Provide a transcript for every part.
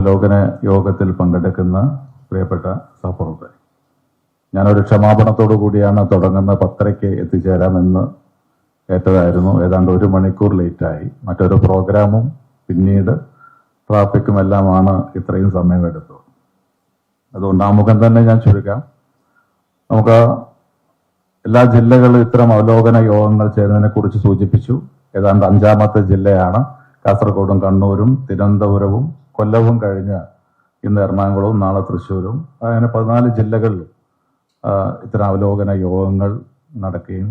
അവലോകന യോഗത്തിൽ പങ്കെടുക്കുന്ന പ്രിയപ്പെട്ട സഹപ്രവർത്തകർ, ഞാനൊരു ക്ഷമാപണത്തോടു കൂടിയാണ് തുടങ്ങുന്ന 10:30 എത്തിച്ചേരാമെന്ന് ഏറ്റതായിരുന്നു. ഏതാണ്ട് 1 മണിക്കൂർ ലേറ്റായി. മറ്റൊരു പ്രോഗ്രാമും പിന്നീട് ട്രാഫിക്കും എല്ലാമാണ് ഇത്രയും സമയമെടുത്തത്. അതുകൊണ്ട് ആമുഖം തന്നെ ഞാൻ ചുരുക്കാം. നമുക്ക് എല്ലാ ജില്ലകളിലും ഇത്തരം അവലോകന യോഗങ്ങൾ ചേരുന്നതിനെ കുറിച്ച് സൂചിപ്പിച്ചു. ഏതാണ്ട് 5ാമത്തെ ജില്ലയാണ്. കാസർഗോഡും കണ്ണൂരും തിരുവനന്തപുരവും കൊല്ലവും കഴിഞ്ഞ് ഇന്ന് എറണാകുളവും നാളെ തൃശ്ശൂരും, അങ്ങനെ 14 ജില്ലകളിൽ ഇത്തരം അവലോകന യോഗങ്ങൾ നടക്കുകയും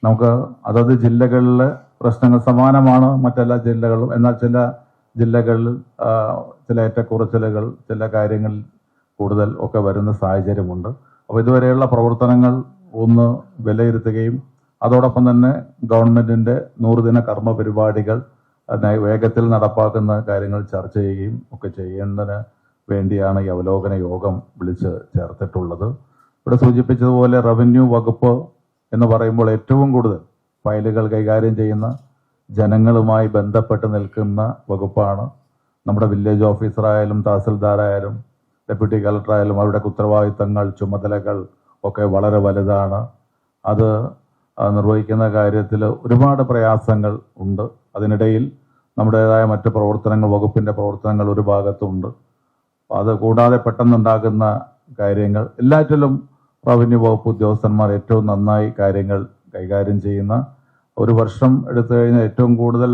നമുക്ക് അതത് ജില്ലകളിലെ പ്രശ്നങ്ങൾ സമാനമാണ് മറ്റെല്ലാ ജില്ലകളും. എന്നാൽ ചില ജില്ലകളിൽ ചില ഏറ്റക്കുറച്ചിലുകൾ, ചില കാര്യങ്ങളിൽ കൂടുതൽ ഒക്കെ വരുന്ന സാഹചര്യമുണ്ട്. അപ്പോൾ ഇതുവരെയുള്ള പ്രവർത്തനങ്ങൾ ഒന്ന് വിലയിരുത്തുകയും അതോടൊപ്പം തന്നെ ഗവൺമെന്റിന്റെ 100 ദിന കർമ്മ പരിപാടികൾ വേഗത്തിൽ നടപ്പാക്കുന്ന കാര്യങ്ങൾ ചർച്ച ചെയ്യുകയും ഒക്കെ ചെയ്യുന്നതിന് വേണ്ടിയാണ് ഈ അവലോകന യോഗം വിളിച്ച് ചേർത്തിട്ടുള്ളത്. ഇവിടെ സൂചിപ്പിച്ചതുപോലെ റവന്യൂ വകുപ്പ് എന്ന് പറയുമ്പോൾ ഏറ്റവും കൂടുതൽ ഫയലുകൾ കൈകാര്യം ചെയ്യുന്ന, ജനങ്ങളുമായി ബന്ധപ്പെട്ട് നിൽക്കുന്ന വകുപ്പാണ്. നമ്മുടെ വില്ലേജ് ഓഫീസറായാലും തഹസിൽദാരായാലും ഡെപ്യൂട്ടി കളക്ടറായാലും അവരുടെ ഉത്തരവാദിത്തങ്ങൾ, ചുമതലകൾ ഒക്കെ വളരെ വലുതാണ്. അത് നിർവഹിക്കുന്ന കാര്യത്തിൽ ഒരുപാട് പ്രയാസങ്ങൾ ഉണ്ട്. അതിനിടയിൽ നമ്മുടേതായ മറ്റ് പ്രവർത്തനങ്ങൾ, വകുപ്പിന്റെ പ്രവർത്തനങ്ങൾ ഒരു ഭാഗത്തുണ്ട്. അത് കൂടാതെ പെട്ടെന്നുണ്ടാകുന്ന കാര്യങ്ങൾ എല്ലാറ്റിലും റവന്യൂ വകുപ്പ് ഉദ്യോഗസ്ഥന്മാർ ഏറ്റവും നന്നായി കാര്യങ്ങൾ കൈകാര്യം ചെയ്യുന്ന, ഒരു വർഷം എടുത്തു കഴിഞ്ഞാൽ ഏറ്റവും കൂടുതൽ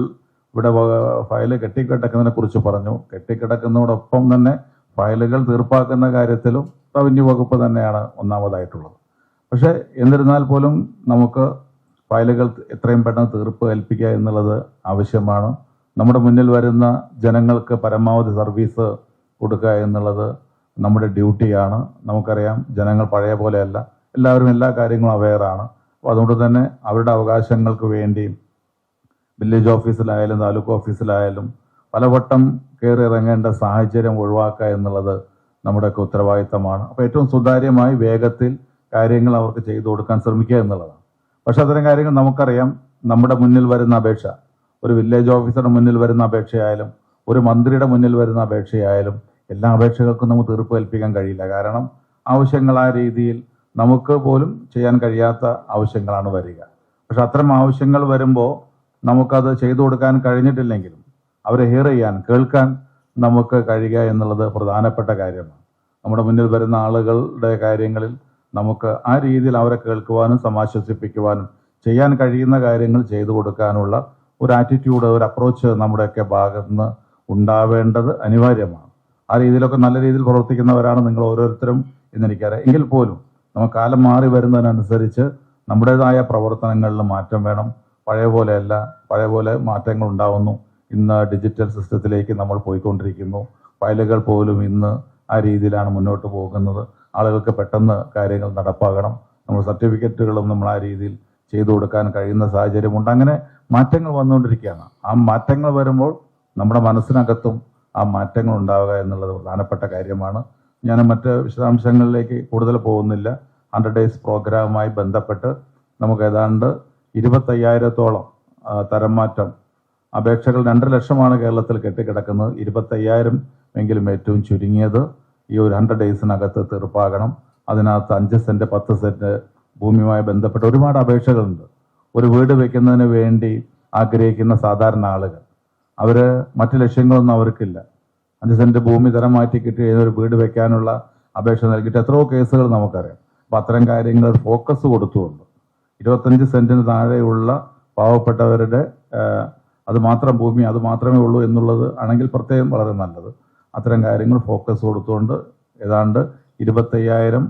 ഇവിടെ ഫയല് കെട്ടിക്കിടക്കുന്നതിനെ കുറിച്ച് പറഞ്ഞു. കെട്ടിക്കിടക്കുന്നതോടൊപ്പം തന്നെ ഫയലുകൾ തീർപ്പാക്കുന്ന കാര്യത്തിലും റവന്യൂ വകുപ്പ് തന്നെയാണ് ഒന്നാമതായിട്ടുള്ളത്. പക്ഷെ എന്നിരുന്നാൽ പോലും നമുക്ക് ഫയലുകൾ എത്രയും പെട്ടെന്ന് തീർപ്പ് ഏൽപ്പിക്കുക എന്നുള്ളത് ആവശ്യമാണ്. നമ്മുടെ മുന്നിൽ വരുന്ന ജനങ്ങൾക്ക് പരമാവധി സർവീസ് കൊടുക്കുക എന്നുള്ളത് നമ്മുടെ ഡ്യൂട്ടിയാണ്. നമുക്കറിയാം, ജനങ്ങൾ പഴയ പോലെയല്ല, എല്ലാവരും എല്ലാ കാര്യങ്ങളും അവെയറാണ്. അപ്പോൾ അതുകൊണ്ട് തന്നെ അവരുടെ അവകാശങ്ങൾക്ക് വേണ്ടി വില്ലേജ് ഓഫീസിലായാലും താലൂക്ക് ഓഫീസിലായാലും പലവട്ടം കയറി ഇറങ്ങേണ്ട സാഹചര്യം ഒഴിവാക്കുക എന്നുള്ളത് നമ്മുടെയൊക്കെ ഉത്തരവാദിത്തമാണ്. അപ്പോൾ ഏറ്റവും സുതാര്യമായി വേഗത്തിൽ കാര്യങ്ങൾ അവർക്ക് ചെയ്തു കൊടുക്കാൻ ശ്രമിക്കുക എന്നുള്ളതാണ്. പക്ഷെ അത്തരം കാര്യങ്ങൾ നമുക്കറിയാം, നമ്മുടെ മുന്നിൽ വരുന്ന അപേക്ഷ, ഒരു വില്ലേജ് ഓഫീസറുടെ മുന്നിൽ വരുന്ന അപേക്ഷയായാലും ഒരു മന്ത്രിയുടെ മുന്നിൽ വരുന്ന അപേക്ഷയായാലും എല്ലാ അപേക്ഷകൾക്കും നമുക്ക് തീർപ്പ് ഏൽപ്പിക്കാൻ കഴിയില്ല. കാരണം ആവശ്യങ്ങൾ ആ രീതിയിൽ നമുക്ക് പോലും ചെയ്യാൻ കഴിയാത്ത ആവശ്യങ്ങളാണ് വരിക. പക്ഷെ അത്തരം ആവശ്യങ്ങൾ വരുമ്പോൾ നമുക്കത് ചെയ്തു കൊടുക്കാൻ കഴിഞ്ഞിട്ടില്ലെങ്കിലും അവരെ ഹിയർ ചെയ്യാൻ, കേൾക്കാൻ നമുക്ക് കഴിയുക എന്നുള്ളത് പ്രധാനപ്പെട്ട കാര്യമാണ്. നമ്മുടെ മുന്നിൽ വരുന്ന ആളുകളുടെ കാര്യങ്ങളിൽ നമുക്ക് ആ രീതിയിൽ അവരെ കേൾക്കുവാനും സമാശ്വസിപ്പിക്കുവാനും ചെയ്യാൻ കഴിയുന്ന കാര്യങ്ങൾ ചെയ്തു കൊടുക്കാനുള്ള ഒരു ആറ്റിറ്റ്യൂഡ്, ഒരു അപ്രോച്ച് നമ്മുടെയൊക്കെ ഭാഗത്ത് നിന്ന് ഉണ്ടാവേണ്ടത് അനിവാര്യമാണ്. ആ രീതിയിലൊക്കെ നല്ല രീതിയിൽ പ്രവർത്തിക്കുന്നവരാണ് നിങ്ങൾ ഓരോരുത്തരും എന്നെനിക്കറിയാം. എങ്കിൽ പോലും നമുക്ക് കാലം മാറി വരുന്നതിനനുസരിച്ച് നമ്മുടേതായ പ്രവർത്തനങ്ങളിൽ മാറ്റം വേണം. പഴയ പോലെയല്ല, പഴയ പോലെ മാറ്റങ്ങൾ ഉണ്ടാവുന്നു. ഇന്ന് ഡിജിറ്റൽ സിസ്റ്റത്തിലേക്ക് നമ്മൾ പോയിക്കൊണ്ടിരിക്കുന്നു. ഫയലുകൾ പോലും ഇന്ന് ആ രീതിയിലാണ് മുന്നോട്ട് പോകുന്നത്. ആളുകൾക്ക് പെട്ടെന്ന് കാര്യങ്ങൾ നടപ്പാകണം. നമ്മൾ സർട്ടിഫിക്കറ്റുകളും നമ്മൾ ആ രീതിയിൽ ചെയ്തു കൊടുക്കാൻ കഴിയുന്ന സാഹചര്യമുണ്ട്. അങ്ങനെ മാറ്റങ്ങൾ വന്നുകൊണ്ടിരിക്കുകയാണ്. ആ മാറ്റങ്ങൾ വരുമ്പോൾ നമ്മുടെ മനസ്സിനകത്തും ആ മാറ്റങ്ങൾ ഉണ്ടാവുക എന്നുള്ളത് പ്രധാനപ്പെട്ട കാര്യമാണ്. ഞാൻ മറ്റ് വിശദാംശങ്ങളിലേക്ക് കൂടുതൽ പോകുന്നില്ല. 100 ഡേയ്സ് പ്രോഗ്രാമുമായി ബന്ധപ്പെട്ട് നമുക്ക് ഏതാണ്ട് 25,000-ഓളം തരം മാറ്റം അപേക്ഷകൾ, 2 ലക്ഷമാണ് കേരളത്തിൽ കെട്ടിക്കിടക്കുന്നത്. 25,000 എങ്കിലും ഏറ്റവും ചുരുങ്ങിയത് ഈ ഒരു 100 ഡേയ്സിനകത്ത് തീർപ്പാകണം. അതിനകത്ത് 5 സെന്റ് 10 സെന്റ് ഭൂമിയുമായി ബന്ധപ്പെട്ട് ഒരുപാട് അപേക്ഷകളുണ്ട്. ഒരു വീട് വെക്കുന്നതിന് വേണ്ടി ആഗ്രഹിക്കുന്ന സാധാരണ ആളുകൾ, അവര് മറ്റു ലക്ഷ്യങ്ങളൊന്നും അവർക്കില്ല. 5 സെന്റ് ഭൂമി തരം മാറ്റി കിട്ടി ഒരു വീട് വെക്കാനുള്ള അപേക്ഷ നൽകിയിട്ട് എത്രയോ കേസുകൾ നമുക്കറിയാം. അപ്പൊ അത്തരം കാര്യങ്ങൾ ഫോക്കസ് കൊടുത്തുകൊണ്ട് 25 സെന്റിന് താഴെയുള്ള പാവപ്പെട്ടവരുടെ അത് മാത്രം ഭൂമി, അത് മാത്രമേ ഉള്ളൂ എന്നുള്ളത് ആണെങ്കിൽ പ്രത്യേകം വളരെ നല്ലത്. അത്തരം കാര്യങ്ങൾ ഫോക്കസ് കൊടുത്തുകൊണ്ട് ഏതാണ്ട് 25,000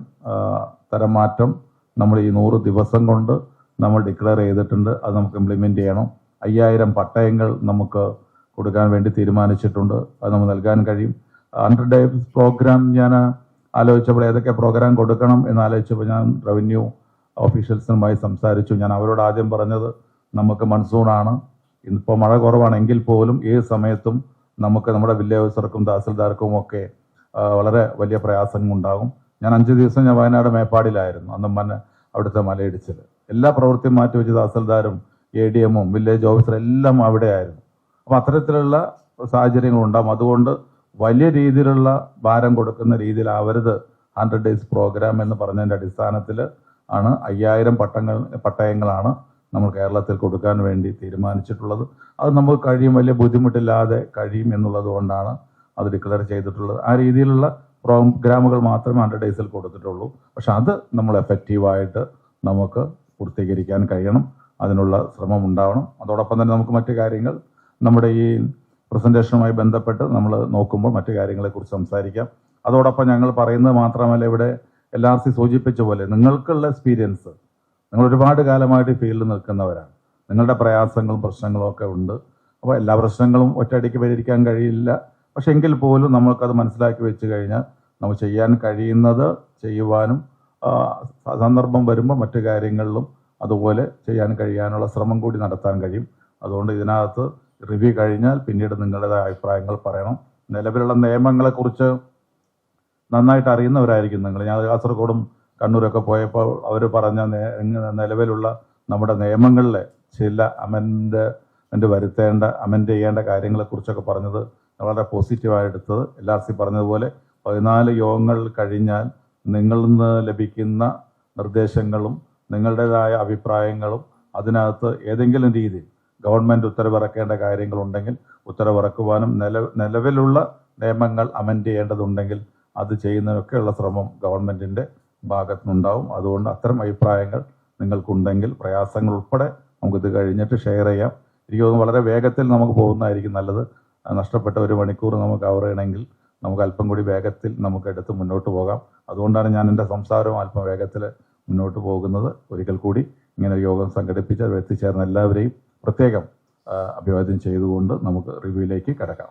തരം മാറ്റം നമ്മൾ ഈ 100 ദിവസം കൊണ്ട് നമ്മൾ ഡിക്ലെയർ ചെയ്തിട്ടുണ്ട്. അത് നമുക്ക് ഇംപ്ലിമെന്റ് ചെയ്യണം. 5,000 പട്ടയങ്ങൾ നമുക്ക് കൊടുക്കാൻ വേണ്ടി തീരുമാനിച്ചിട്ടുണ്ട്. അത് നമുക്ക് നൽകാൻ കഴിയും. 100 ഡേയ്സ് പ്രോഗ്രാം ഞാൻ ആലോചിച്ചപ്പോൾ ഏതൊക്കെ പ്രോഗ്രാം കൊടുക്കണം എന്ന് ആലോചിച്ചപ്പോൾ ഞാൻ റവന്യൂ ഓഫീഷ്യൽസുമായി സംസാരിച്ചു. ഞാൻ അവരോട് ആദ്യം പറഞ്ഞത്, നമുക്ക് മൺസൂണാണ്, ഇപ്പോൾ മഴ കുറവാണെങ്കിൽ പോലും ഏത് സമയത്തും നമുക്ക് നമ്മുടെ വില്ലേജ് ഓഫീസർക്കും തഹസിൽദാർക്കും ഒക്കെ വളരെ വലിയ പ്രയാസങ്ങൾ ഉണ്ടാകും. ഞാൻ 5 ദിവസം ഞാൻ വയനാട് മേപ്പാടിയിലായിരുന്നു. അന്ന് അവിടുത്തെ മലയിടിച്ചിൽ എല്ലാ പ്രവൃത്തിയും മാറ്റിവെച്ച് തഹസിൽദാരും ADM-ഉം വില്ലേജ് ഓഫീസറും എല്ലാം അവിടെയായിരുന്നു. അപ്പോൾ അത്തരത്തിലുള്ള സാഹചര്യങ്ങൾ ഉണ്ടാകും. അതുകൊണ്ട് വലിയ രീതിയിലുള്ള ഭാരം കൊടുക്കുന്ന രീതിയിലാവരുത് 100 days പ്രോഗ്രാം എന്ന് പറഞ്ഞതിൻ്റെ അടിസ്ഥാനത്തിൽ ആണ് 5000 പട്ടയങ്ങളാണ് നമ്മൾ കേരളത്തിൽ കൊടുക്കാൻ വേണ്ടി തീരുമാനിച്ചിട്ടുള്ളത്. അത് നമുക്ക് കഴിയും, വലിയ ബുദ്ധിമുട്ടില്ലാതെ കഴിയും എന്നുള്ളത് കൊണ്ടാണ് അത് ഡിക്ലെയർ ചെയ്തിട്ടുള്ളത്. ആ രീതിയിലുള്ള പ്രോഗ്രാമുകൾ മാത്രമേ 100 days കൊടുത്തിട്ടുള്ളൂ. പക്ഷെ അത് നമ്മൾ എഫക്റ്റീവായിട്ട് നമുക്ക് പൂർത്തീകരിക്കാൻ കഴിയണം, അതിനുള്ള ശ്രമം ഉണ്ടാവണം. അതോടൊപ്പം തന്നെ നമുക്ക് മറ്റു കാര്യങ്ങൾ നമ്മുടെ ഈ പ്രസന്റേഷനുമായി ബന്ധപ്പെട്ട് നമ്മൾ നോക്കുമ്പോൾ മറ്റു കാര്യങ്ങളെക്കുറിച്ച് സംസാരിക്കാം. അതോടൊപ്പം ഞങ്ങൾ പറയുന്നത് മാത്രമല്ല, ഇവിടെ LRC സൂചിപ്പിച്ച പോലെ നിങ്ങൾക്കുള്ള എക്സ്പീരിയൻസ്, നിങ്ങൾ ഒരുപാട് കാലമായിട്ട് ഈ ഫീൽഡിൽ നിൽക്കുന്നവരാണ്, നിങ്ങളുടെ പ്രയാസങ്ങളും പ്രശ്നങ്ങളും ഒക്കെ ഉണ്ട്. അപ്പോൾ എല്ലാ പ്രശ്നങ്ങളും ഒറ്റയടിക്ക് പരിഹരിക്കാൻ കഴിയില്ല. പക്ഷെ എങ്കിൽ പോലും നമ്മൾക്കത് മനസ്സിലാക്കി വെച്ച് കഴിഞ്ഞാൽ നമുക്ക് ചെയ്യാൻ കഴിയുന്നത് ചെയ്യുവാനും സന്ദർഭം വരുമ്പോൾ മറ്റു കാര്യങ്ങളിലും അതുപോലെ ചെയ്യാൻ കഴിയാനുള്ള ശ്രമം കൂടി നടത്താൻ കഴിയും. അതുകൊണ്ട് ഇതിനകത്ത് റിവ്യൂ കഴിഞ്ഞാൽ പിന്നീട് നിങ്ങളുടേതായ അഭിപ്രായങ്ങൾ പറയണം. നിലവിലുള്ള നിയമങ്ങളെക്കുറിച്ച് നന്നായിട്ട് അറിയുന്നവരായിരിക്കും നിങ്ങൾ. ഞാൻ കാസർഗോഡും കണ്ണൂരൊക്കെ പോയപ്പോൾ അവർ പറഞ്ഞ നിലവിലുള്ള നമ്മുടെ നിയമങ്ങളിലെ ചില അമെൻഡ് ചെയ്യേണ്ട കാര്യങ്ങളെക്കുറിച്ചൊക്കെ പറഞ്ഞത് വളരെ പോസിറ്റീവായി എടുത്തത്. LRC പറഞ്ഞതുപോലെ 14 യോഗങ്ങൾ കഴിഞ്ഞാൽ നിങ്ങളിൽ നിന്ന് ലഭിക്കുന്ന നിർദ്ദേശങ്ങളും നിങ്ങളുടേതായ അഭിപ്രായങ്ങളും അതിനകത്ത് ഏതെങ്കിലും രീതിയിൽ ഗവൺമെൻറ് ഉത്തരവിറക്കേണ്ട കാര്യങ്ങളുണ്ടെങ്കിൽ ഉത്തരവിറക്കുവാനും നിലവിലുള്ള നിയമങ്ങൾ അമെൻഡ് ചെയ്യേണ്ടതുണ്ടെങ്കിൽ അത് ചെയ്യുന്നതിനൊക്കെയുള്ള ശ്രമം ഗവൺമെൻറ്റിൻ്റെ ഭാഗത്തുനിന്നുണ്ടാവും. അതുകൊണ്ട് അത്തരം അഭിപ്രായങ്ങൾ നിങ്ങൾക്കുണ്ടെങ്കിൽ പ്രയാസങ്ങൾ ഉൾപ്പെടെ നമുക്കിത് കഴിഞ്ഞിട്ട് ഷെയർ ചെയ്യാം. എനിക്ക് തോന്നുന്നു വളരെ വേഗത്തിൽ നമുക്ക് പോകുന്നതായിരിക്കും നല്ലത്. നഷ്ടപ്പെട്ട 1 മണിക്കൂർ നമുക്ക് കവർ ചെയ്യണമെങ്കിൽ നമുക്ക് അല്പം കൂടി വേഗത്തിൽ നമുക്ക് എടുത്ത് മുന്നോട്ട് പോകാം. അതുകൊണ്ടാണ് ഞാൻ എൻ്റെ സംസാരവും അല്പം വേഗത്തിൽ മുന്നോട്ട് പോകുന്നത്. ഒരിക്കൽ കൂടി ഇങ്ങനെ ഒരു യോഗം സംഘടിപ്പിച്ച് അത് എത്തിച്ചേർന്ന എല്ലാവരെയും പ്രത്യേകം അഭിവാദ്യം ചെയ്തുകൊണ്ട് നമുക്ക് റിവ്യൂയിലേക്ക് കടക്കാം.